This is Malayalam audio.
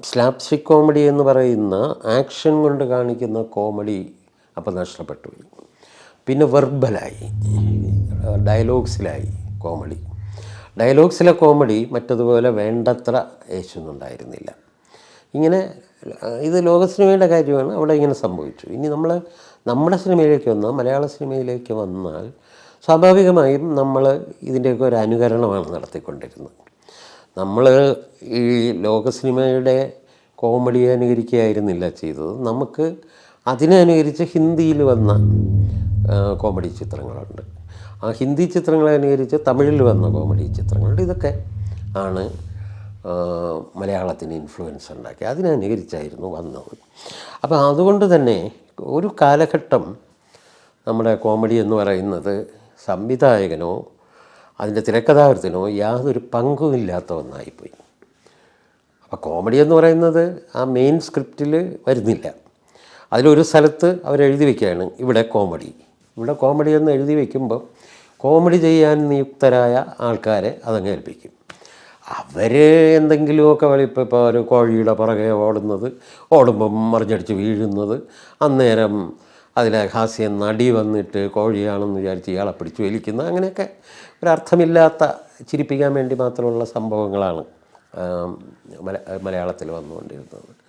സ്ലാപ്സ്റ്റിക് കോമഡി എന്ന് പറയുന്ന ആക്ഷൻ കൊണ്ട് കാണിക്കുന്ന കോമഡി അപ്പോൾ നഷ്ടപ്പെട്ടു പോയി. പിന്നെ വെർബലായി, ഡയലോഗ്സിലായി കോമഡി. ഡയലോഗ്സിലെ കോമഡി മറ്റതുപോലെ വേണ്ടത്ര യേശുന്നുണ്ടായിരുന്നില്ല. ഇങ്ങനെ ഇത് ലോക സിനിമയുടെ കാര്യമാണ്, അവിടെ ഇങ്ങനെ സംഭവിച്ചു. ഇനി നമ്മുടെ സിനിമയിലേക്ക് വന്നാൽ, മലയാള സിനിമയിലേക്ക് വന്നാൽ സ്വാഭാവികമായും നമ്മൾ ഇതിൻ്റെയൊക്കെ ഒരു അനുകരണമാണ് നടത്തിക്കൊണ്ടിരുന്നത്. നമ്മൾ ഈ ലോക സിനിമയുടെ കോമഡിയെ അനുകരിക്കുകയായിരുന്നില്ല ചെയ്തത്. നമുക്ക് അതിനെ അനുകരിച്ച് ഹിന്ദിയിൽ വന്ന കോമഡി ചിത്രങ്ങളുണ്ട്. ആ ഹിന്ദി ചിത്രങ്ങളെ അനുകരിച്ച് തമിഴിൽ വന്ന കോമഡി ചിത്രങ്ങളുണ്ട്. ഇതൊക്കെ ആണ് മലയാളത്തിന് ഇൻഫ്ലുവൻസ് ഉണ്ടാക്കി, അതിനനുകരിച്ചായിരുന്നു വന്നത്. അപ്പോൾ അതുകൊണ്ട് തന്നെ ഒരു കാലഘട്ടം നമ്മുടെ കോമഡി എന്ന് പറയുന്നത് സംവിധായകനോ അതിൻ്റെ തിരക്കഥാകൃത്തിനോ യാതൊരു പങ്കുമില്ലാത്ത ഒന്നായിപ്പോയി. അപ്പോൾ കോമഡി എന്ന് പറയുന്നത് ആ മെയിൻ സ്ക്രിപ്റ്റിൽ വരുന്നില്ല. അതിലൊരു സ്ഥലത്ത് അവരെഴുതി വയ്ക്കുകയാണ് ഇവിടെ കോമഡി എന്ന് എഴുതി വയ്ക്കുമ്പോൾ കോമഡി ചെയ്യാൻ നിയുക്തരായ ആൾക്കാരെ അതങ്ങ് ഏൽപ്പിക്കും. അവർ എന്തെങ്കിലുമൊക്കെ ഇപ്പോൾ ഒരു കോഴിയുടെ പുറകെ ഓടുമ്പം മറിഞ്ഞടിച്ച് വീഴുന്നത്, അന്നേരം അതിലെ ഹാസ്യം നടി വന്നിട്ട് കോഴിയാണെന്ന് വിചാരിച്ച് ഇയാളെ പിടിച്ച് വലിക്കുന്ന, അങ്ങനെയൊക്കെ ഒരർത്ഥമില്ലാത്ത ചിരിപ്പിക്കാൻ വേണ്ടി മാത്രമുള്ള സംഭവങ്ങളാണ് മലയാളത്തിൽ വന്നുകൊണ്ടിരുന്നത്.